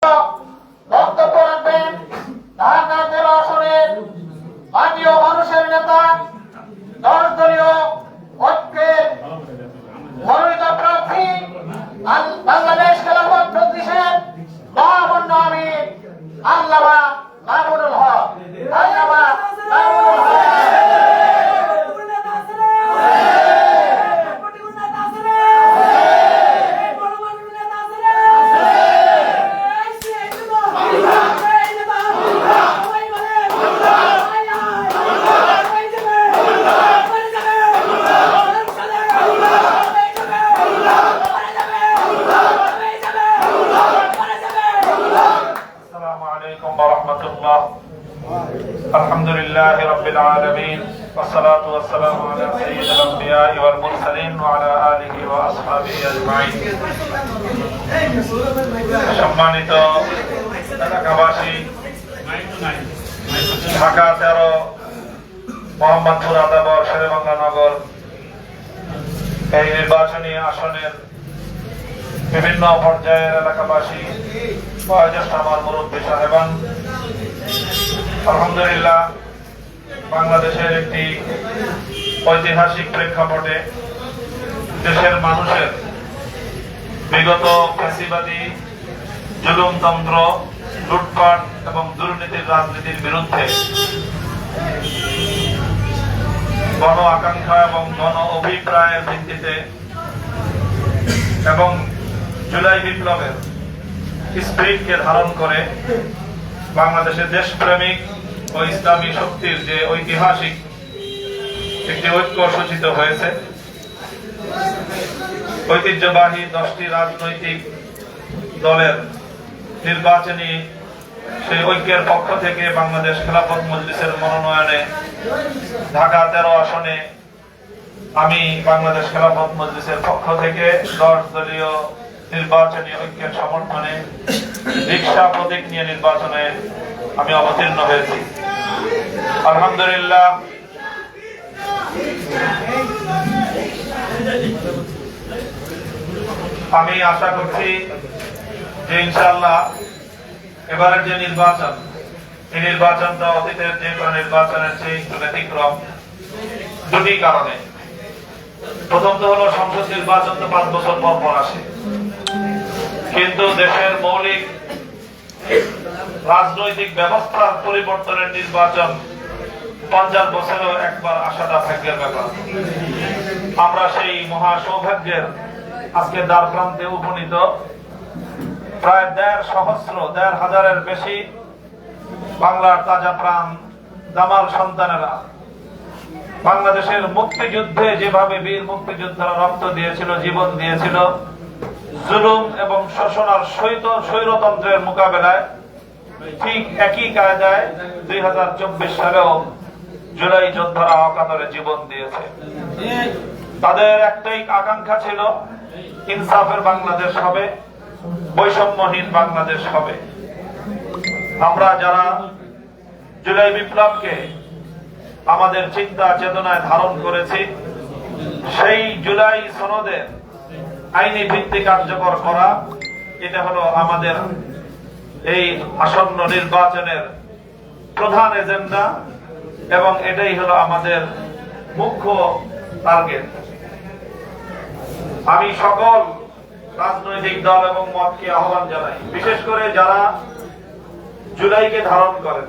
বক্তব্য রাখবেন ঢাকা 13 আসনের পার্টি ও মানুষের নেতা 10 দলীয় ঐক্যের মনোনীত প্রার্থী বাংলাদেশ খেলাফত মজলিসের মহামান্য আমির আল্লামা মামুনুল হক। আল্লামা মামুনুল হক। الحمد لله رب العالمين والصلاة والسلام على سيد الأنبياء والمرسلين وعلى آله وأصحابه أجمعين। সম্মানিত এলাকাবাসী, ঢাকা 13 মোহাম্মদপুর আদাবর শেরেবাংলা নগর এই নির্বাচনী আসনের বিভিন্ন পর্যায়ের এলাকাবাসী, বয়োজ্যেষ্ঠ আমার মুরব্বী সাহেবান, আলহামদুলিল্লাহ বাংলাদেশের একটি ঐতিহাসিক প্রেক্ষাপটে দেশের মানুষের বিগত ফ্যাসিবাদী জুলুমতন্ত্র, লুটপাট এবং দুর্নীতির রাজনীতির বিরুদ্ধে গণ আকাঙ্ক্ষা এবং গণ অভিপ্রায়ের ভিত্তিতে এবং জুলাই বিপ্লবের স্পিরিটকে ধারণ করে বাংলাদেশের দেশপ্রেমিক ও ইসলামী শক্তির যে ঐতিহাসিক একটি ঐক্য সূচিত হয়েছে। ঐতিহ্যবাহী 10টি রাজনৈতিক দলের নির্বাচনী সেই ঐক্যের পক্ষ থেকে বাংলাদেশ খেলাফত মজলিসের মনোনয়নে ঢাকা 13 আসনে আমি বাংলাদেশ খেলাফত মজলিসের পক্ষ থেকে 10 দলীয় নির্বাচনী ঐক্যের সমর্থনে রিকশা প্রতীক নিয়ে নির্বাচনে আমি অবতীর্ণ হয়েছি। আলহামদুলিল্লাহ আমি আশা করছি যে ইনশাআল্লাহ এবারের যে নির্বাচন, এই নির্বাচনটা অতীতের যে কোনো নির্বাচনের চেয়ে একটু ব্যতিক্রম দুটি কারণে। প্রথমত হলো সংসদ নির্বাচন তো 5 বছর পর পর আসে, কিন্তু দেশের মৌলিক রাজনৈতিক ব্যবস্থার পরিবর্তনের নির্বাচন 50 বছরেও একবার আসাটা ভাগ্যের ব্যাপার। আমরা সেই মহা সৌভাগ্যের আজকে দ্বার প্রান্তে উপনীত। প্রায় 1.5 হাজারের বেশি বাংলার তাজা প্রাণ দামাল সন্তানেরা বাংলাদেশের মুক্তিযুদ্ধে যেভাবে বীর মুক্তিযোদ্ধারা রক্ত দিয়েছিল, জীবন দিয়েছিল, জুলুম এবং শোষণার স্বৈরতন্ত্রের মোকাবেলায় ঠিক একই কায়দায় 2024 সালেও জুলাই যোদ্ধারা অকাতরে জীবন দিয়েছে। তাদের একটাই আকাঙ্ক্ষা ছিল ইনসাফের বাংলাদেশ হবে, বৈষম্যহীন বাংলাদেশ হবে। আমরা যারা জুলাই বিপ্লবকে আমাদের চিন্তা চেতনায় ধারণ করেছি, সেই জুলাই সনদের আইনি ভিত্তি কার্যকর করা, এটা হলো আমাদের এই আসন্ন নির্বাচনের প্রধান এজেন্ডা এবং এটাই হলো আমাদের মুখ্য টার্গেট। আমি সকল রাজনৈতিক দল এবং মতকে আহ্বান জানাই, বিশেষ করে যারা জুলাইকে ধারণ করেন,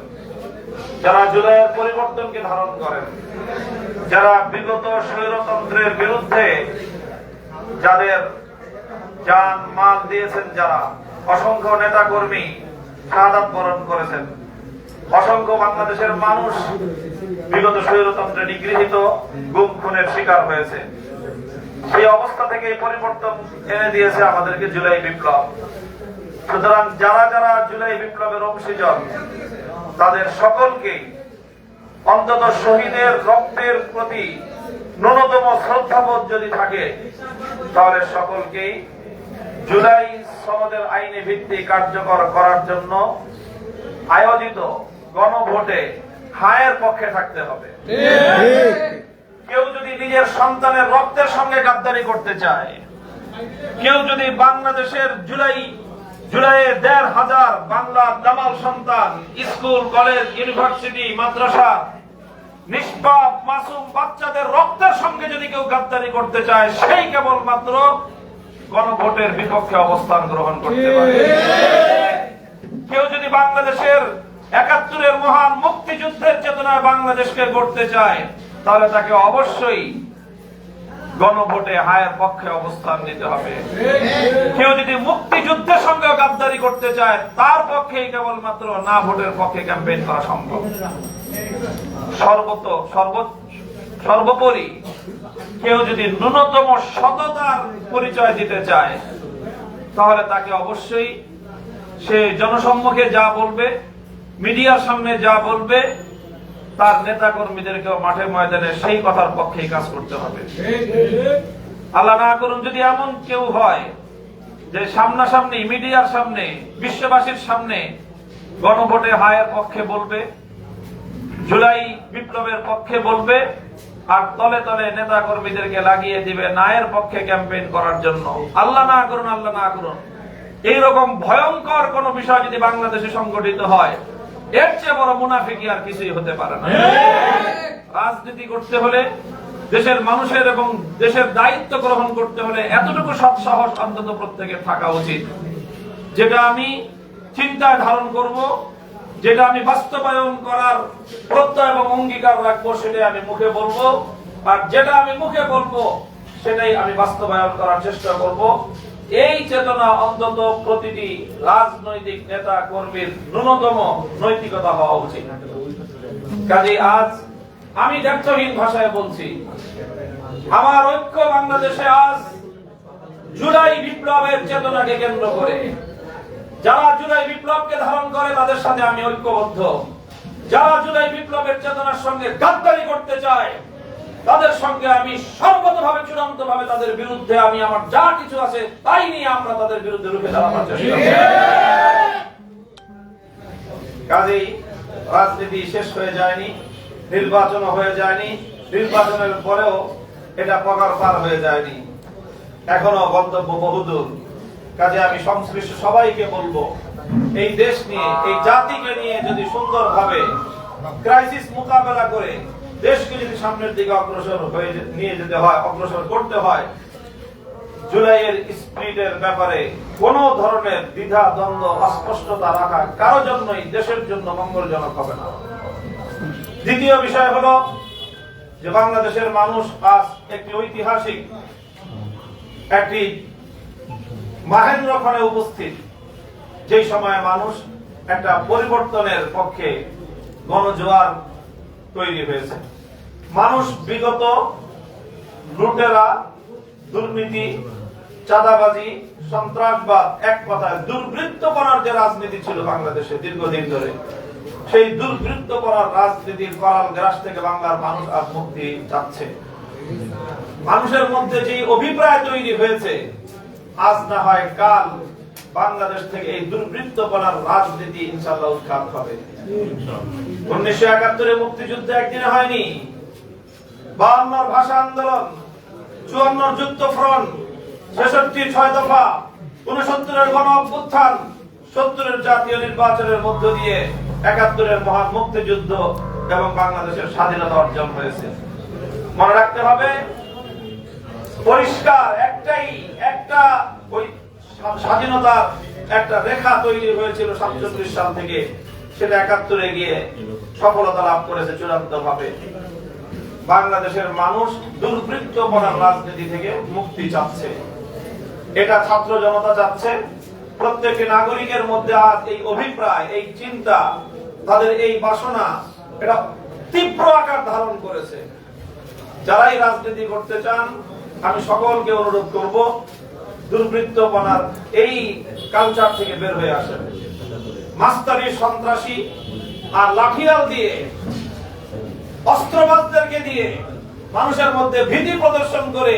যারা জুলাইয়ের পরিবর্তনকে ধারণ করেন, যারা বিগত স্বৈরতন্ত্রের বিরুদ্ধে যাদের জান মাল দিয়েছেন, যারা অসংখ্য নেতা কর্মী শাহাদাত বরণ করেছেন, অসংখ্য বাংলাদেশের মানুষ বিগত স্বৈরতন্ত্রে নিগৃহীত গুম খুনের শিকার হয়েছে। সেই অবস্থা থেকে পরিবর্তন এনে দিয়েছে আমাদেরকে জুলাই বিপ্লব। সুতরাং যারা যারা জুলাই বিপ্লবের অংশীজন, তাদের সকলকে অন্তত শহীদের রক্তের প্রতি ন্যূনতম শ্রদ্ধাবোধ যদি থাকে, তাহলে সকলকেই জুলাই সনদের আইনি ভিত্তি কার্যকর করার জন্য আয়োজিত গণভোটে হায়ের পক্ষে থাকতে হবে। কেউ যদি নিজের সন্তানের রক্তের সঙ্গে গাদ্দারি করতে চায়, কেউ যদি বাংলাদেশের জুলাই জুলাইয়ে ১৫০০ বাংলার দামাল সন্তান স্কুল, কলেজ, ইউনিভার্সিটি, মাদ্রাসা, নিষ্পাপ মাসুম বাচ্চাদের রক্তের সঙ্গে যদি কেউ গাদ্দারি করতে চায়, সেই কেবলমাত্র গণভোটের বিপক্ষে অবস্থান গ্রহণ করতে পারে। কেউ যদি বাংলাদেশের ৭১-এর মহান মুক্তিযুদ্ধের চেতনায় বাংলাদেশকে গড়তে চায়, তাহলে তাকে অবশ্যই গণভোটে হায়ের পক্ষে অবস্থান নিতে হবে। কেউ যদি মুক্তিযুদ্ধের সঙ্গে গাদ্দারি করতে চায়, তার পক্ষেই কেবলমাত্র না ভোটের পক্ষে ক্যাম্পেইন করা সম্ভব। সর্বোপরি কেউ যদি ন্যূনতম সততার পরিচয় দিতে চায়, তাহলে তাকে অবশ্যই সে জনসম্মুখে যা বলবে, মিডিয়ার সামনে যা বলবে, তার নেতা কর্মীদেরকেও মাঠে ময়দানে সেই কথার পক্ষেই কাজ করতে হবে। আল্লাহ না করুন যদি এমন কেউ হয় যে সামনাসামনি মিডিয়ার সামনে, বিশ্ববাসীর সামনে গণভোটে হায়ের পক্ষে বলবে, জুলাই বিপ্লবের পক্ষে বলবে, আর তলে তলে নেতা কর্মীদেরকে লাগিয়ে দিবে নায়ের পক্ষে ক্যাম্পেইন করার জন্য। আল্লাহ না করুন, আল্লাহ না করুন, এইরকম ভয়ঙ্কর কোন বিষয় যদি বাংলাদেশে সংগঠিত হয়, এর চেয়ে বড় মুনাফিকি আর কিছুই হতে পারে না। রাজনীতি করতে হলে, দেশের মানুষের এবং দেশের দায়িত্ব গ্রহণ করতে হলে এতটুকু সৎ সাহস অন্তত প্রত্যেকের থাকা উচিত, যেটা আমি চিন্তায় ধারণ করব, যেটা আমি বাস্তবায়ন করার প্রত্যয় এবং অঙ্গীকার রাখবো, সেটাই আমি মুখে বলবো, আর যেটা আমি মুখে বলবো সেটাই আমি বাস্তবায়ন করার চেষ্টা করব। এই চেতনা অন্তত প্রতিটি রাজনৈতিক নেতা কর্মীর ন্যূনতম নৈতিকতা হওয়া উচিত। কাজে আজ আমি দ্ব্যর্থহীন ভাষায় বলছি, আমার ঐক্য বাংলাদেশে আজ জুলাই বিপ্লবের চেতনাকে কেন্দ্র করে, যারা জুলাই বিপ্লবকে ধারণ করে তাদের সাথে আমি ঐক্যবদ্ধ। যারা জুলাই বিপ্লবের চেতনার সঙ্গে গাদ্দারি করতে চায়, তাদের সঙ্গে আমি সর্বতভাবে চূড়ান্ত ভাবে তাদের বিরুদ্ধে আমি আমার যা কিছু আছে তাই নিয়ে আমরা তাদের বিরুদ্ধে রুখে দাঁড়ানোর চেষ্টা করব। কাজেই রাজনীতি শেষ হয়ে যায়নি, নির্বাচনও হয়ে যায়নি, নির্বাচনের পরেও এটা পগার পার হয়ে যায়নি, এখনো গন্তব্য বহুদূর। কাজে আমি সংশ্লিষ্ট সবাইকে বলবো, এই দেশ নিয়ে, এই জাতিকে নিয়ে যদি সুন্দরভাবে ক্রাইসিস মোকাবেলা করে দেশকে যদি সামনের দিকে অগ্রসর হয়ে নিয়ে যেতে হয়, অগ্রসর করতে হয়, জুলাইয়ের স্পিরিটের ব্যাপারে কোন ধরনের দ্বিধা দ্বন্দ্ব অস্পষ্টতা রাখা কারো জন্যই দেশের জন্য মঙ্গলজনক হবে না। দ্বিতীয় বিষয় হলো যে বাংলাদেশের মানুষ আজ একটি ঐতিহাসিক একটি মাহেন্দ্রক্ষণে উপস্থিত, যেই সময়ে মানুষ একটা পরিবর্তনের পক্ষে গণজোয়ার তৈরি হয়েছে। মানুষ বিগত লুটেরা, দুর্নীতি, চাঁদাবাজি, সন্ত্রাসবাদ, এক কথায় দুর্বৃত্ত করার যে রাজনীতি ছিল বাংলাদেশে দীর্ঘদিন ধরে, সেই দুর্বৃত্ত করার রাজনীতির করাল গ্রাস থেকে বাংলার মানুষ আজ মুক্তি চাচ্ছে। মানুষের মধ্যে যে অভিপ্রায় তৈরি হয়েছে, আজ না হয় কাল বাংলাদেশ থেকে এই দুর্বৃত্ত করার রাজনীতি ইনশাআল্লাহ উৎখাত হবে। 1971 মুক্তিযুদ্ধ একদিনে হয়নি, 52 ভাষা আন্দোলন, 54 যুক্ত ফ্রন্ট, 66 6 দফা, 69 গণ অভ্যুত্থান, 70 জাতীয় নির্বাচনের মধ্য দিয়ে 71 মহান মুক্তিযুদ্ধ এবং বাংলাদেশের স্বাধীনতা অর্জন হয়েছে। মনে রাখতে হবে, পরিষ্কার একটা ওই স্বাধীনতার একটা রেখা তৈরি হয়েছিল 47 সাল থেকে, সেটা 71 গিয়ে সফলতা লাভ করেছে চূড়ান্ত ভাবে। বাংলাদেশের মানুষ দুর্বৃত্ত করার রাজনীতি থেকে মুক্তি চাচ্ছে, এটা ছাত্র জনতা চাচ্ছে। প্রত্যেকটি নাগরিকের মধ্যে আজ এই অভিপ্রায়, এই চিন্তা, তাদের এই বাসনা, এটা তীব্র আকার ধারণ করেছে। যারাই রাজনীতি করতে চান, আমি সকলকে অনুরোধ করব, দুর্বৃত্তপনার এই কালচার থেকে বের হয়ে আসেন। মাস্তানি, সন্ত্রাসী আর লাঠিয়াল দিয়ে, অস্ত্রবাদদেরকে দিয়ে মানুষের মধ্যে ভীতি প্রদর্শন করে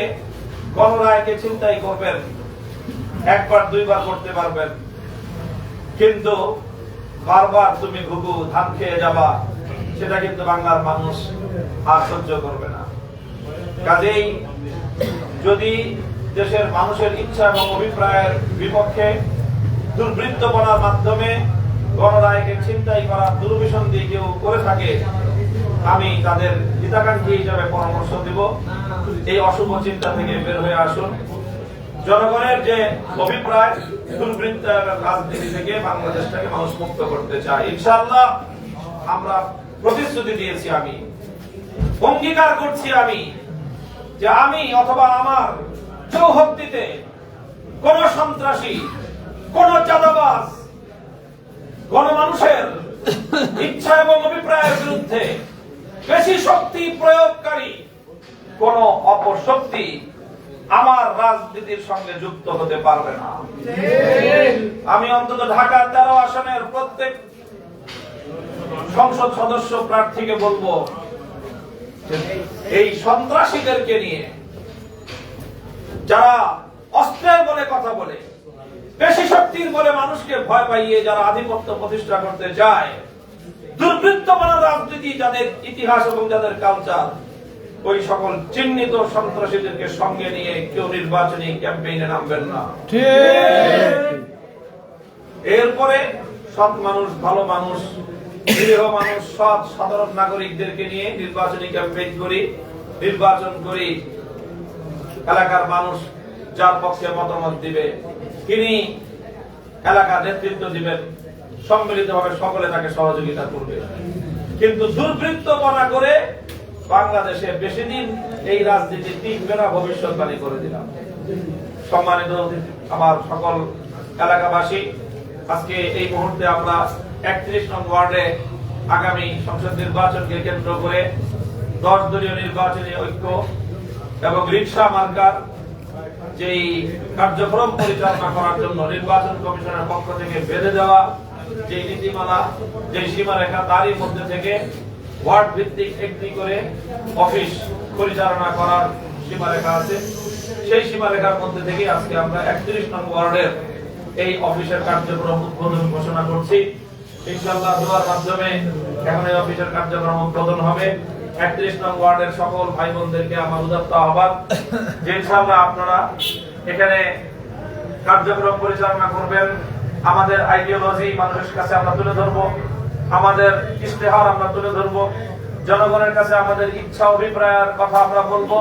গণরায়কে চিন্তাই করবেন, একবার দুইবার করতে পারবেন, কিন্তু বারবার তুমি ঘুঘু ধান খেয়ে যাবা, সেটা কিন্তু বাংলার মানুষ আর সহ্য করবে না। কাজেই যদি দেশের মানুষের ইচ্ছা এবং অভিপ্রায়ের বিপক্ষে দুর্বৃত্তপনার মাধ্যমে গণরায়কে ছিনতাই করার দুর্বিষণ দিয়ে কেউ করে থাকে, আমি তাদের হিতাকাঙ্ক্ষী হিসাবে পরামর্শ দিব, এই অশুভ চিন্তা থেকে বের হয়ে আসুন। জনগণের যে অভিপ্রায়, দুর্বৃত্ত রাজনীতি থেকে বাংলাদেশটাকে মানুষ মুক্ত করতে চায়। ইনশাআল্লাহ আমরা প্রতিশ্রুতি দিয়েছি, আমি অঙ্গীকার করছি আমি যে আমি অথবা আমার চৌহদ্দিতে কোন সন্ত্রাসী, কোন চাঁদাবাজ, গণমানুষের ইচ্ছা এবং অভিপ্রায়ের বিরুদ্ধে বেশি শক্তি প্রয়োগকারী কোন অপশক্তি আমার রাজনীতির সঙ্গে যুক্ত হতে পারবে না। আমি অন্তত ঢাকার 13 আসনের প্রত্যেক সংসদ সদস্য প্রার্থীকে বলবো, এই সন্ত্রাসীদেরকে নিয়ে যারা অস্ত্রের বলে কথা বলে, পেশি শক্তির বলে মানুষকে ভয় পাইয়ে যারা আধিপত্য প্রতিষ্ঠা করতে চায়, দুর্বৃত্তপনা রাজনীতি যাদের ইতিহাস এবং যাদের কালচার, ওই সকল চিহ্নিত সন্ত্রাসীদেরকে সঙ্গে নিয়ে কেউ নির্বাচনী ক্যাম্পেইনে নামবেন না। এরপরে সৎ মানুষ, ভালো মানুষ, নিরীহ মানুষ, সৎ সাধারণ নাগরিকদেরকে নিয়ে নির্বাচনী ক্যাম্পেইন করি, নির্বাচন করি। এলাকার মানুষ যার পক্ষে মতামত দিবে, তিনি এলাকার নেতৃত্ব দিবেন, সম্মিলিতভাবে সকলে তাকে সহযোগিতা করবে। কিন্তু দুর্বৃত্তপনা করে বাংলাদেশে বেশি দিন এই রাজনীতি টিকবে না, ভবিষ্যৎবাণী করে দিলাম। সম্মানিত আমার সকল এলাকাবাসী, আজকে এই মুহূর্তে আমরা 31 নং ওয়ার্ডে আগামী সংসদ নির্বাচনকে কেন্দ্র করে 10 দলীয় নির্বাচনী ঐক্য এবং রিকশা মার্কার যেই কার্যক্রম পরিচালনা করার জন্য নির্বাচন কমিশনের পক্ষ থেকে বেঁধে দেওয়া যে নীতিমালা, যে সীমারেখা, তারই মধ্যে থেকে ওয়ার্ড ভিত্তিক একটি করে অফিস পরিচালনা করার সীমারেখা আছে। সেই সীমারেখার মধ্যে থেকে আজকে আমরা 31 নং ওয়ার্ডের এই অফিসের কার্যক্রম উদ্বোধন ঘোষণা করছি। ইনশাআল্লাহ দোয়ার মাধ্যমে এখন এই অফিসের কার্যক্রম উদ্বোধন হবে। 31 নং ওয়ার্ডের সকল ভাই বোনদেরকে আমার উদাত্ত আহ্বান যে ইনশাআল্লাহ আপনারা এখানে কার্যক্রম পরিচালনা করবেন। আমাদের আইডিওলজি মানুষের কাছে আমরা তুলে ধরবো, আমাদের ইশতেহার আমরা তুলে ধরবো, জনগণের কাছে আমাদের ইচ্ছা অভিপ্রায়ের কথা আমরা বলবো,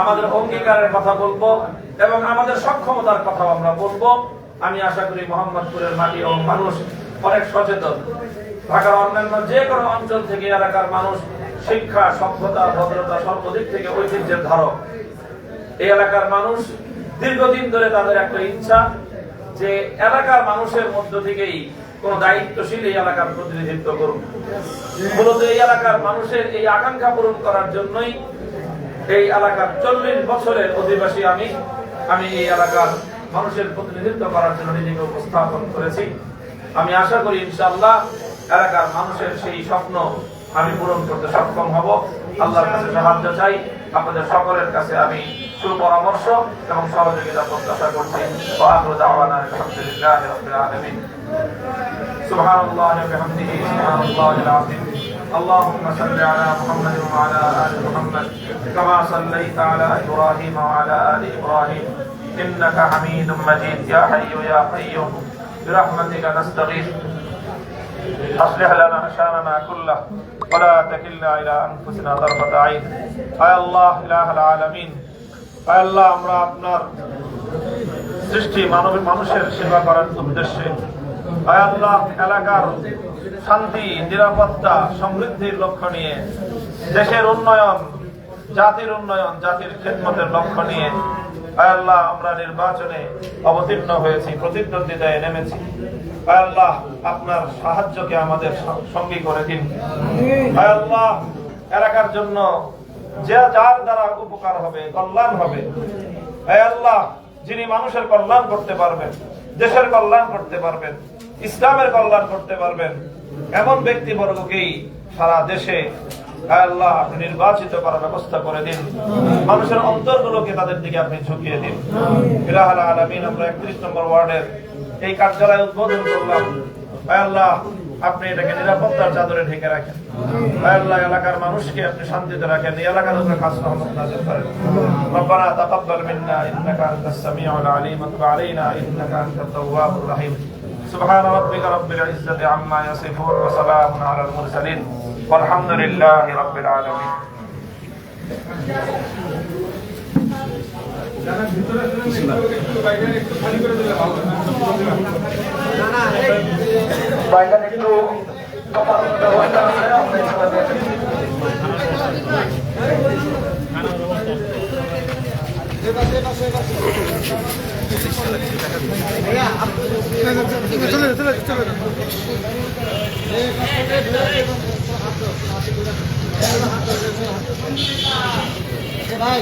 আমাদের অঙ্গীকারের কথা বলবো এবং আমাদের সক্ষমতার কথা আমরা বলবো। আমি আশা করি মোহাম্মদপুরের মাটি ও মানুষ অনেক সচেতন। ঢাকার অন্যান্য যে কোনো অঞ্চল থেকে এলাকার মানুষ শিক্ষা, সভ্যতা, ভদ্রতা সর্বদিক থেকে ঐতিহ্যের ধারক। এই এলাকার মানুষ দীর্ঘদিন ধরে তাদের একটা ইচ্ছা যে এলাকার মানুষের মধ্য থেকেই কোন দায়িত্বশীল এই এলাকার প্রতিনিধিত্ব করুন। মূলত এই এলাকার মানুষের এই আকাঙ্ক্ষা পূরণ করার জন্যই এই এলাকার 40 বছরের অধিবাসী আমি এই এলাকার মানুষের প্রতিনিধিত্ব করার জন্য নিজেকে উপস্থাপন করেছি। আমি আশা করি ইনশাআল্লাহ এলাকার মানুষের সেই স্বপ্ন আমি পূরণ করতে সক্ষম হব। আল্লাহর কাছে সাহায্য চাই। আপনাদের সকলের কাছে আমি সুপরামর্শ এবং সহযোগিতা প্রত্যাশা করছি। ওয়া আখিরু দাওয়ানা আলহামদুলিল্লাহি রাব্বিল আলামিন। সুবহানাল্লাহি ওয়া বিহামদিহি সুবহানাল্লাহিল আযীম। اللهم صل على محمد وعلى آل محمد كما صليت على إبراهيم وعلى آل إبراهيم إنك حميد مجيد يا حي يا قيوم برحمتك نستغيث أصلح لنا شأننا كله ولا تكلنا إلى أنفسنا طرفة عين يا الله إله العالمين يا الله আমরা আপনার সৃষ্টি মানুষের সেবা করার উদ্দেশ্যে আয় আল্লাহ এলাকার শান্তি, নিরাপত্তা, সমৃদ্ধির লক্ষ্য নিয়ে, দেশের উন্নয়ন, জাতির উন্নয়ন, জাতির খেদমতের লক্ষ্য নিয়ে আয় আল্লাহ আমরা নির্বাচনে অবতীর্ণ হয়েছি, প্রতিদ্বন্দ্বিতায় নেমেছি। আয় আল্লাহ আপনার সাহায্যকে আমাদের সঙ্গী করে দিন। আয় আল্লাহ এলাকার জন্য যার দ্বারা উপকার হবে, কল্যাণ হবে, আয় আল্লাহ যিনি মানুষের কল্যাণ করতে পারবেন, দেশের কল্যাণ করতে পারবেন, ইসলামের কল্যাণ করতে পারবেন, এমন ব্যক্তিবর্গকেই সারা দেশে আল্লাহ আপনি নির্বাচিত করার ব্যবস্থা করে দিন। মানুষের অন্তরগুলোকে তাদের দিকে আপনি ঝুঁকিয়ে দিন। ইলাহুল আলামিন, আমরা 31 নম্বর ওয়ার্ডের এই কার্যালয় উদ্বোধন করলাম। আল্লাহ আপনি এটাকে নিরাপত্তার চাদরে ঢেকে রাখেন। আল্লাহ এলাকার মানুষকে আপনি শান্তিতে রাখেন, এই এলাকার উপরে খাস রহমত নাযিল করেন। রব্বানা তাকাব্বাল মিন্না ইন্নাকা আনতাস সামিউল আলিম ওয়া তুব আলাইনা ইন্নাকা আনতাত তাওয়াবুর রহিম। سبحان ربك رب العزة عما يصفون وسلام على المرسلين والحمد لله رب العالمين বাইরে একটু ব্যবস্থা আছে ভাই